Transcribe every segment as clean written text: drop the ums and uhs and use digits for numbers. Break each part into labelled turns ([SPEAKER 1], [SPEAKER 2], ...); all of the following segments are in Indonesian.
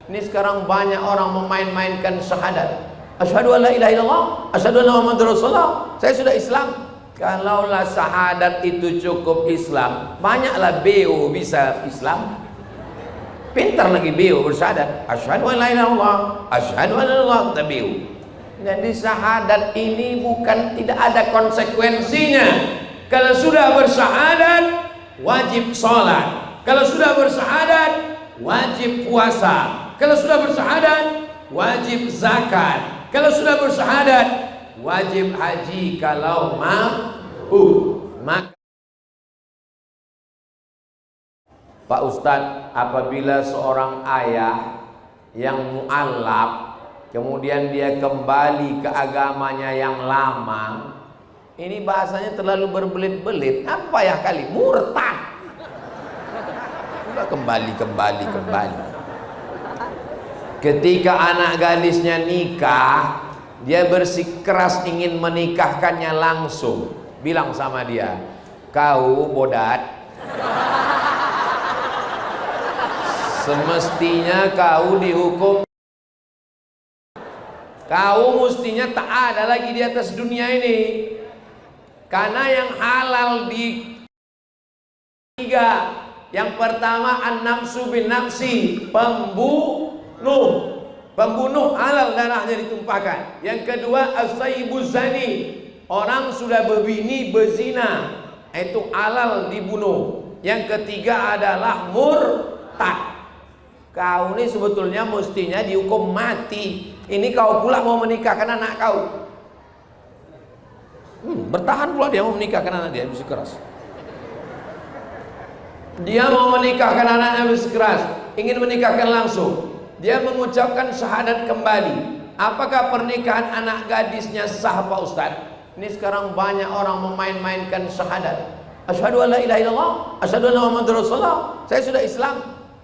[SPEAKER 1] Ini sekarang banyak orang memain-mainkan syahadat. Asyhadu an la ilaha illallah, asyhadu anna Muhammadar Rasulullah. Saya sudah Islam. Kalaulah syahadat itu cukup Islam, banyaklah BO bisa Islam. Pintar lagi BO bersyahadat. Asyhadu an la ilaha illallah, asyhadu anna Allah BO. Jadi syahadat ini bukan tidak ada konsekuensinya. Kalau sudah bersyahadat wajib sholat. Kalau sudah bersyahadat wajib puasa. Kalau sudah bersyahadat wajib zakat. Kalau sudah bersyahadat wajib haji kalau mampu. Maka Pak Ustadz, apabila seorang ayah yang mu'allaf kemudian dia kembali ke agamanya yang lama, ini bahasanya terlalu berbelit-belit. Apa ya kali? Murtad. Udah kembali. Ketika anak gadisnya nikah, dia bersikeras ingin menikahkannya langsung. Bilang sama dia, kau bodat, semestinya kau dihukum. Kau mestinya tak ada lagi di atas dunia ini. Karena yang halal di tiga. Yang pertama an-nafsu bin nafsi, pembunuh halal darahnya ditumpahkan. Yang kedua as-sayyibuz zani, orang sudah berbini berzina, itu halal dibunuh. Yang ketiga adalah murtad. Kau ini sebetulnya mestinya dihukum mati. Ini kau pula mau menikahkan anak kau. Bertahan pula dia mau menikahkan anak dia, bersikeras. Dia mau menikahkan anaknya bersikeras, ingin menikahkan langsung. Dia mengucapkan syahadat kembali. Apakah pernikahan anak gadisnya sah, Pak Ustadz? Ini sekarang banyak orang memain-mainkan syahadat. Asyhadu an la ilaha illallah, asyhadu anna Muhammadar Rasulullah. Saya sudah Islam.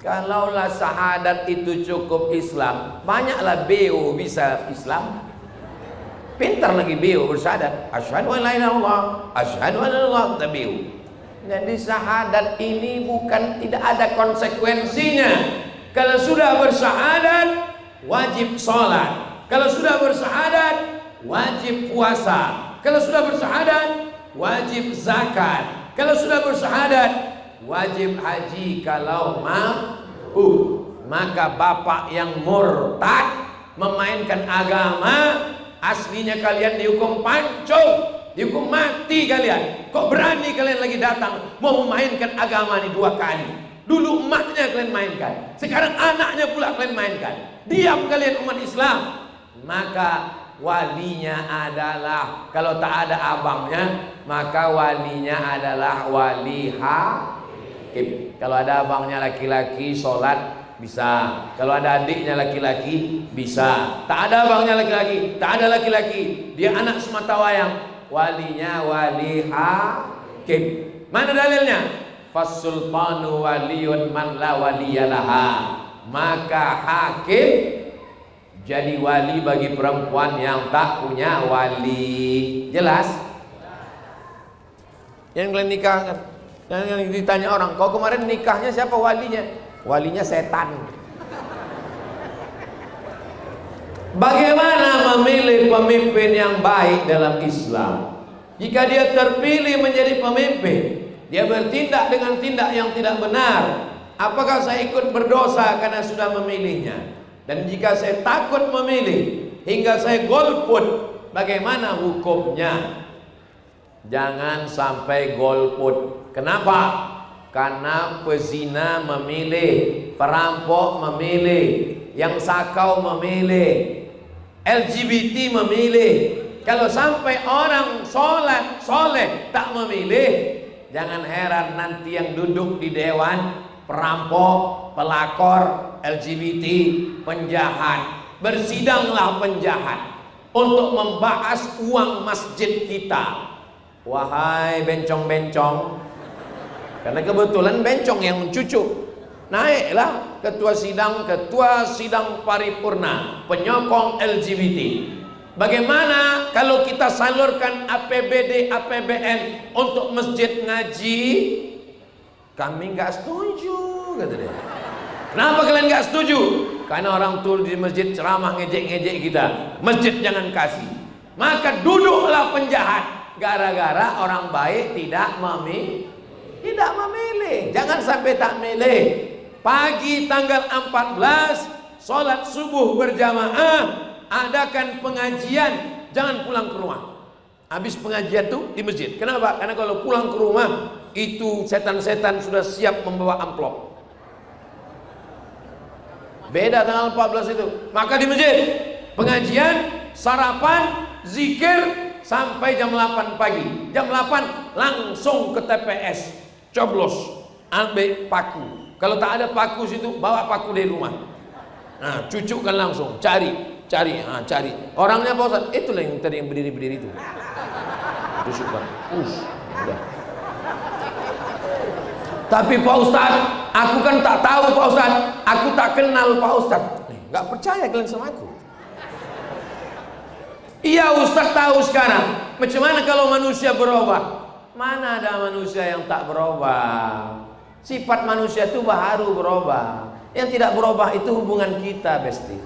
[SPEAKER 1] Kalaulah syahadat itu cukup Islam, banyaklah BO bisa Islam. Pintar lagi BO bersyahadat. Asyhadu an la ilaha illallah, asyhadu anna Allah BO. Jadi syahadat ini bukan tidak ada konsekuensinya. Kalau sudah bersyahadat wajib sholat. Kalau sudah bersyahadat wajib puasa. Kalau sudah bersyahadat wajib zakat. Kalau sudah bersyahadat wajib haji kalau mampu. Maka bapak yang murtad memainkan agama, aslinya kalian dihukum pancung, dihukum mati kalian. Kok berani kalian lagi datang mau memainkan agama ini 2 kali? Dulu emaknya kalian mainkan, sekarang anaknya pula kalian mainkan. Diam kalian umat Islam. Maka walinya adalah, kalau tak ada abangnya, maka walinya adalah wali hakim. Kalau ada abangnya laki-laki sholat bisa. Kalau ada adiknya laki-laki bisa. Tak ada abangnya laki-laki, tak ada laki-laki, dia anak semata wayang, walinya wali hakim. Mana dalilnya? Fasultanu waliyun man la waliyalaha. Maka hakim jadi wali bagi perempuan yang tak punya wali. Jelas? Yang kalian nikahkan, yang ditanya orang, kau kemarin nikahnya siapa walinya? Walinya setan. Bagaimana memilih pemimpin yang baik dalam Islam? Jika dia terpilih menjadi pemimpin, dia bertindak dengan tindak yang tidak benar, apakah saya ikut berdosa karena sudah memilihnya? Dan jika saya takut memilih hingga saya golput, bagaimana hukumnya? Jangan sampai golput. Kenapa? Karena pezina memilih, perampok memilih, yang sakau memilih, LGBT memilih. Kalau sampai orang sholat soleh tak memilih, jangan heran nanti yang duduk di dewan perampok, pelakor, LGBT, penjahat. Bersidanglah penjahat untuk membahas uang masjid kita. Wahai bencong-bencong, karena kebetulan bencong yang cucu, naiklah ketua sidang paripurna penyokong LGBT. Bagaimana kalau kita salurkan APBD, APBN untuk masjid ngaji? Kami nggak setuju, kata dia. Kenapa kalian nggak setuju? Karena orang tua di masjid ceramah ngejek-ngejek kita, masjid jangan kasih. Maka duduklah penjahat gara-gara orang baik tidak memilih. Jangan sampai tak milih. Pagi tanggal 14 sholat subuh berjamaah, adakan pengajian, jangan pulang ke rumah. Habis pengajian tuh di masjid. Kenapa? Karena kalau pulang ke rumah itu setan-setan sudah siap membawa amplop. Beda tanggal 14 itu. Maka di masjid pengajian, sarapan, zikir sampai jam 8 pagi. Jam 8 langsung ke TPS, coblos, ambil paku. Kalau tak ada paku situ, bawa paku dari rumah. Nah, cucukkan langsung, cari. Orangnya Pak Ustaz, itulah yang tadi yang berdiri itu. Tusukkan. Udah. Tapi Pak Ustaz, aku kan tak tahu Pak Ustaz, aku tak kenal Pak Ustaz. Gak percaya kalian sama aku. Iya Ustaz tahu sekarang. Macam mana kalau manusia berubah? Mana ada manusia yang tak berubah? Sifat manusia itu baru berubah. Yang tidak berubah itu hubungan kita, Besti.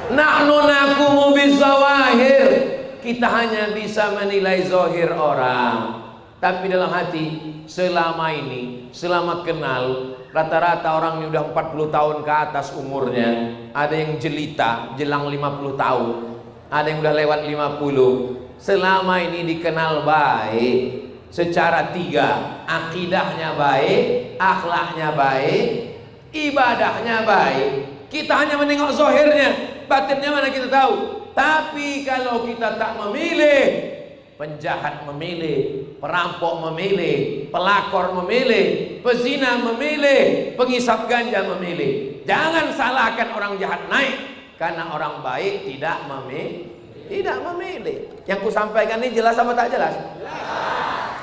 [SPEAKER 1] Nahnu nakumu bizawahir. Kita hanya bisa menilai zahir orang, tapi dalam hati selama ini, selama kenal, rata-rata orang yang udah 40 tahun ke atas umurnya, ada yang jelita, jelang 50 tahun, ada yang udah lewat 50. Selama ini dikenal baik secara 3, akidahnya baik, akhlaknya baik, ibadahnya baik. Kita hanya menengok zahirnya, batinnya mana kita tahu. Tapi kalau kita tak memilih, penjahat memilih, perampok memilih, pelakor memilih, pezina memilih, pengisap ganja memilih. Jangan salahkan orang jahat naik karena orang baik tidak memilih. Yang ku sampaikan ini jelas apa tak jelas?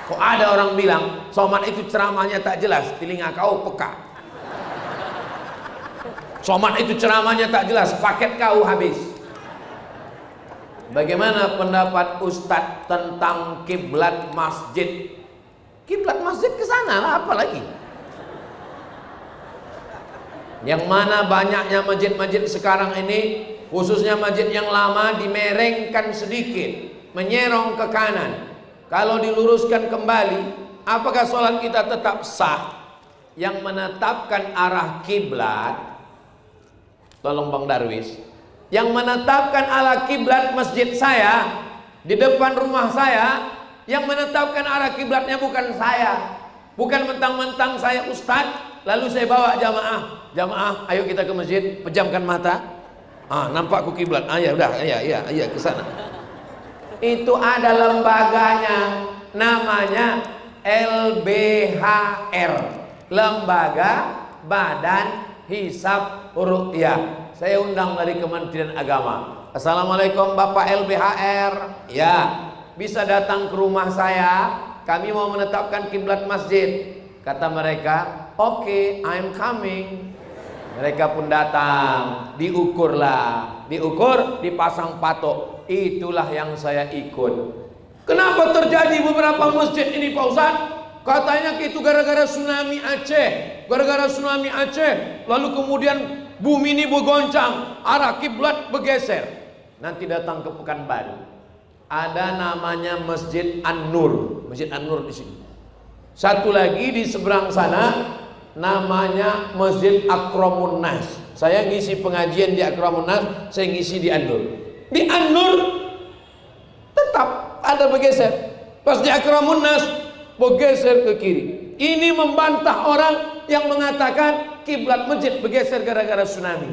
[SPEAKER 1] Kok ada orang bilang Somad itu ceramahnya tak jelas, telinga kau peka. Somad itu ceramahnya tak jelas, paket kau habis. Bagaimana pendapat Ustadz tentang kiblat masjid? Kiblat masjid ke sana lah, apa lagi? Yang mana banyaknya masjid-masjid sekarang ini, khususnya masjid yang lama, dimerengkan sedikit, menyerong ke kanan. Kalau diluruskan kembali, apakah sholat kita tetap sah? Yang menetapkan arah kiblat, tolong Bang Darwis, yang menetapkan arah kiblat masjid saya di depan rumah saya, yang menetapkan arah kiblatnya bukan saya. Bukan mentang-mentang saya ustadz lalu saya bawa jamaah, ayo kita ke masjid, pejamkan mata. Nampak ku kiblat. Ya udah, iya ke sana. Itu ada lembaganya, namanya LBHR, Lembaga Badan Hisab Ruqyah. Saya undang dari Kementerian Agama. Assalamualaikum Bapak LBHR. Ya, bisa datang ke rumah saya. Kami mau menetapkan kiblat masjid. Kata mereka, oke, I'm coming. Mereka pun datang. Diukurlah. Diukur, dipasang patok. Itulah yang saya ikut. Kenapa terjadi beberapa masjid ini Pak Ustaz? Katanya itu gara-gara tsunami Aceh. Gara-gara tsunami Aceh, lalu kemudian bumi ini bergoncang, arah kiblat bergeser. Nanti datang ke Pekanbaru, ada namanya Masjid An-Nur. Masjid An-Nur di sini. Satu lagi di seberang sana namanya Masjid Akramun Nas. Saya ngisi pengajian di Akramun Nas, saya ngisi di An-Nur. Di An-Nur tetap ada bergeser. Pas di Akramun Nas bergeser ke kiri. Ini membantah orang yang mengatakan kiblat masjid bergeser gara-gara tsunami.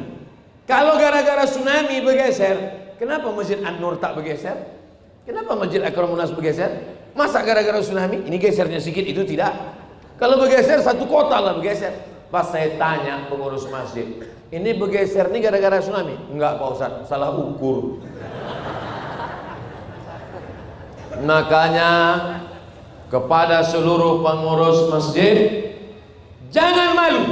[SPEAKER 1] Kalau gara-gara tsunami bergeser, kenapa Masjid An-Nur tak bergeser? Kenapa Masjid Akramun Nas bergeser? Masa gara-gara tsunami? Ini gesernya sedikit, itu tidak. Kalau bergeser satu kota lah bergeser. Pas saya tanya pengurus masjid, ini bergeser ini gara-gara tsunami? Enggak Pak Ustaz, salah ukur. Makanya kepada seluruh pengurus masjid, jangan malu,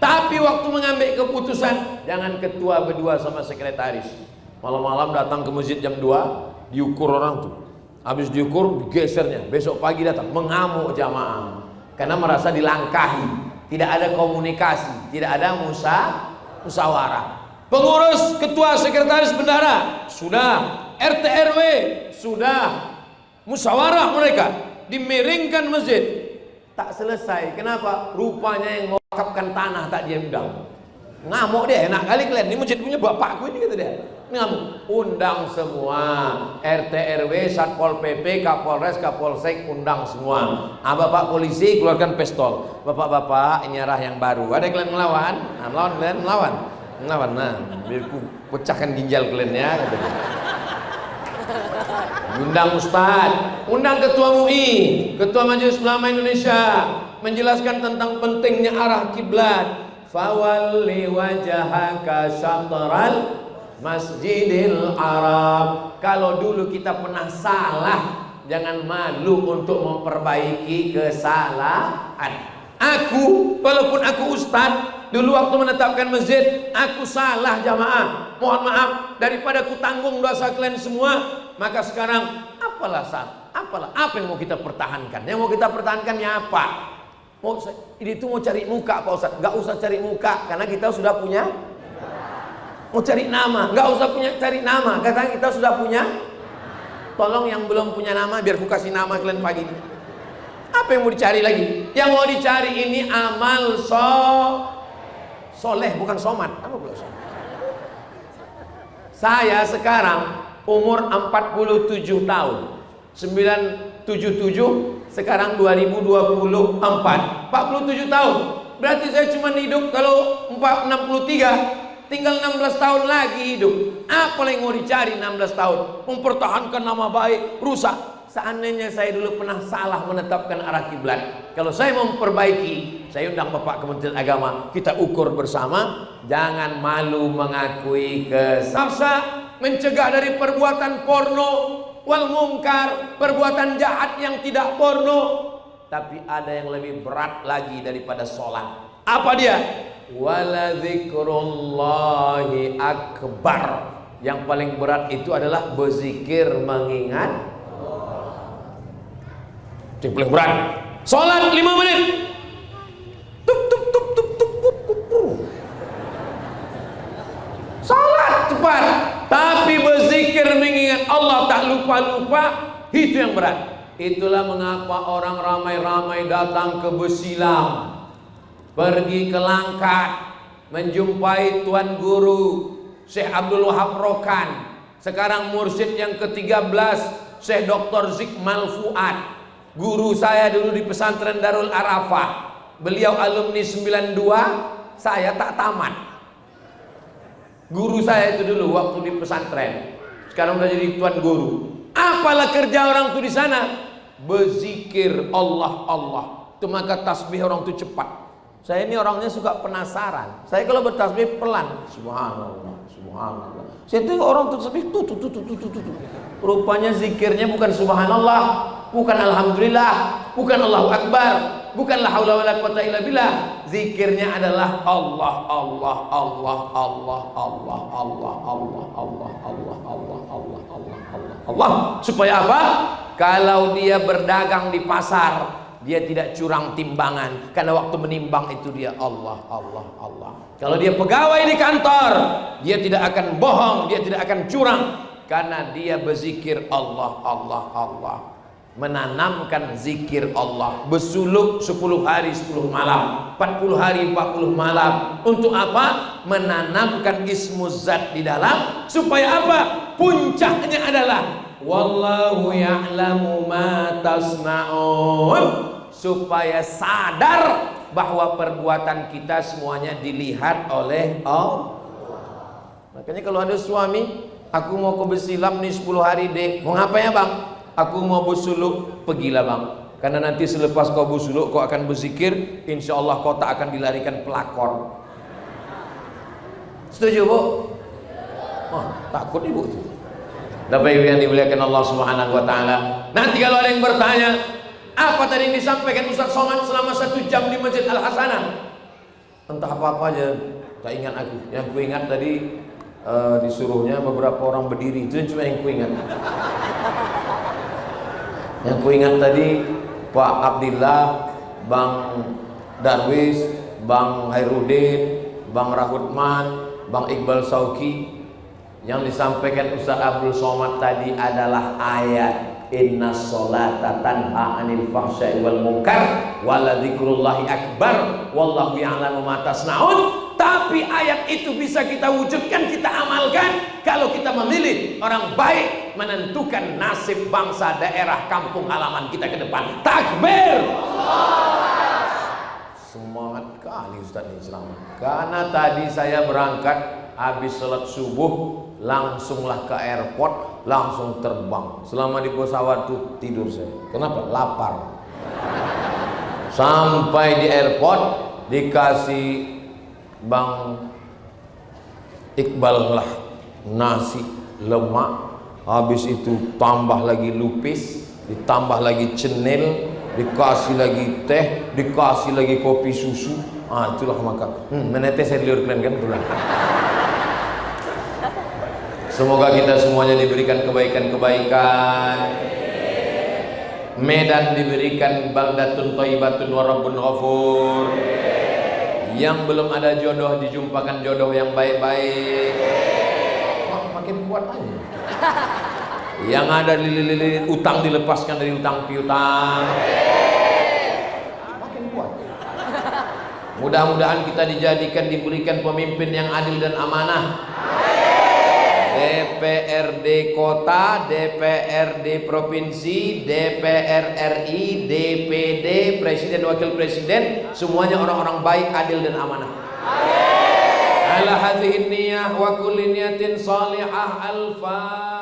[SPEAKER 1] tapi waktu mengambil keputusan jangan ketua berdua sama sekretaris. Malam-malam datang ke masjid jam 2, diukur orang tuh. Habis diukur, gesernya. Besok pagi datang mengamuk jamaah karena merasa dilangkahi. tidak ada komunikasi, tidak ada musyawarah. Pengurus, ketua, sekretaris bendahara sudah, RT RW sudah, musyawarah mereka, dimiringkan masjid. Tak selesai. Kenapa? Rupanya yang mewakafkan tanah tak dia undang. Ngamuk dia, enak kali kalian. Ini masjid punya bapakku ini, kata dia. Ngamuk. Undang semua, RT RW, Satpol PP, Kapolres, Kapolsek, undang semua. Bapak polisi keluarkan pistol. Bapak-bapak, ini arah yang baru. Ada kalian melawan? Nah, melawan kalian, melawan. Melawan, nah, biar ku pecahkan ginjal kalian ya. Kata dia. Undang Ustaz, undang Ketua MUI, Ketua Majelis Ulama Indonesia, menjelaskan tentang pentingnya arah kiblat. Fawalli wajhaka syatral Masjidil Haram. Kalau dulu kita pernah salah, jangan malu untuk memperbaiki kesalahan. Aku, walaupun aku ustaz, dulu waktu menetapkan masjid, aku salah jamaah. Mohon maaf, daripada ku tanggung dosa kalian semua, maka sekarang apalah apa yang mau kita pertahankan? Yang mau kita pertahankannya apa? Ini tuh mau cari muka Pak Ustaz. Gak usah cari muka, karena kita sudah punya. Mau cari nama, gak usah cari nama, karena kita sudah punya. Tolong yang belum punya nama, biar ku kasih nama kalian pagi ini. Apa yang mau dicari lagi? Yang mau dicari ini amal soleh, bukan somat. Apa pula somat? Saya sekarang umur 47 tahun, 977, sekarang 2024, 47 tahun. Berarti saya cuma hidup, kalau 63, tinggal 16 tahun lagi hidup. Apa yang mau dicari 16 tahun? Mempertahankan nama baik, rusak. Seandainya saya dulu pernah salah menetapkan arah kiblat, kalau saya mau memperbaiki, saya undang Bapak Kementerian Agama, kita ukur bersama. Jangan malu mengakui kesalahan. Mencegah dari perbuatan porno wal mungkar, perbuatan jahat yang tidak porno. Tapi ada yang lebih berat lagi daripada sholat. Apa dia? Wala dzikrullahi akbar. Yang paling berat itu adalah berzikir mengingat. Yang paling berat. Sholat 5 menit. Tup tup tup tup tup tup tup. Sholat cepat. Tapi berzikir mengingat Allah tak lupa-lupa, itu yang berat. Itulah mengapa orang ramai-ramai datang ke Besilam, pergi ke Langkat, menjumpai Tuan Guru Syekh Abdul Wahab Rokan. Sekarang mursyid yang ke-13 Syekh Dr. Zikmal Fuad. Guru saya dulu di pesantren Darul Arafah. Beliau alumni 92, saya tak tamat. Guru saya itu dulu waktu di pesantren. Sekarang udah jadi tuan guru. Apalah kerja orang tuh di sana? Berzikir Allah. Itu maka tasbih orang tuh cepat. Saya ini orangnya suka penasaran. Saya kalau bertasbih pelan. Subhanallah, subhanallah. Saya tengok orang tuh tasbih tuh. Rupanya zikirnya bukan subhanallah, bukan alhamdulillah, bukan Allahu Akbar, bukan la haula wala quwata illa billah. Zikirnya adalah Allah, Allah, Allah, Allah, Allah, Allah, Allah, Allah, Allah, Allah, Allah, Allah, Allah, Allah. Supaya apa? Kalau dia berdagang di pasar, dia tidak curang timbangan, karena waktu menimbang itu dia Allah, Allah, Allah. Kalau dia pegawai di kantor, dia tidak akan bohong, dia tidak akan curang, karena dia berzikir Allah, Allah, Allah. Menanamkan zikir Allah, bersuluk 10 hari 10 malam, 40 hari 40 malam. Untuk apa? Menanamkan ismuz zat di dalam, supaya apa? Puncaknya adalah wallahu ya'lamu ma tasna'un, supaya sadar bahwa perbuatan kita semuanya dilihat oleh Allah. Makanya kalau ada suami, aku mau ke Besilam nih 10 hari deh, mau ngapain ya bang? Aku mau bersuluk, pergilah bang. Karena nanti selepas kau bersuluk, kau akan berzikir, insya Allah kau tak akan dilarikan pelakor. Setuju bu? Oh, takut ibu itu. Bapak ibu yang dimuliakan Allah Subhanahu Wa Taala. Nanti kalau ada yang bertanya, apa tadi yang disampaikan Ustaz Somad selama 1 jam di Masjid Al Hasanah? Entah apa-apa aja, tak ingat aku. Yang ku ingat tadi disuruhnya beberapa orang berdiri, itu cuma yang ku ingat. Yang ku ingat tadi Pak Abdillah, Bang Darwis, Bang Hairudin, Bang Rahutman, Bang Iqbal Sauki. Yang disampaikan Ustaz Abdul Somad tadi adalah ayat inna sholata tanha anil fahsya'i wal munkar wala dzikrullahi akbar wallahu ya'lamu ma tasnaun. Tapi ayat itu bisa kita wujudkan, kita amalkan kalau kita memilih orang baik menentukan nasib bangsa, daerah, kampung halaman kita ke depan. Takbir! Semangat kali Ustaz ini selamat. Karena tadi saya berangkat habis sholat subuh, langsunglah ke airport, langsung terbang. Selama di pesawat tuh tidur saya. Kenapa? Lapar. Sampai di airport dikasih Bang Iqbal lah nasi lemak, habis itu tambah lagi lupis, ditambah lagi cenil, dikasih lagi teh, dikasih lagi kopi susu. Itulah maka menetes air liur kalian kan itulah. Semoga kita semuanya diberikan kebaikan-kebaikan. Medan diberikan baldatun thayyibatun wa rabbun ghafur. Yang belum ada jodoh dijumpakan jodoh yang baik-baik. Makin kuat aja. Yang ada utang dilepaskan dari utang piutang. Makin kuat. Mudah-mudahan kita dijadikan, diberikan pemimpin yang adil dan amanah. DPRD kota, DPRD provinsi, DPR RI, DPD, presiden, wakil presiden, semuanya orang-orang baik, adil dan amanah. Ala hadhihi niyah wa kulli niyatin salihah. Al-Fatihah.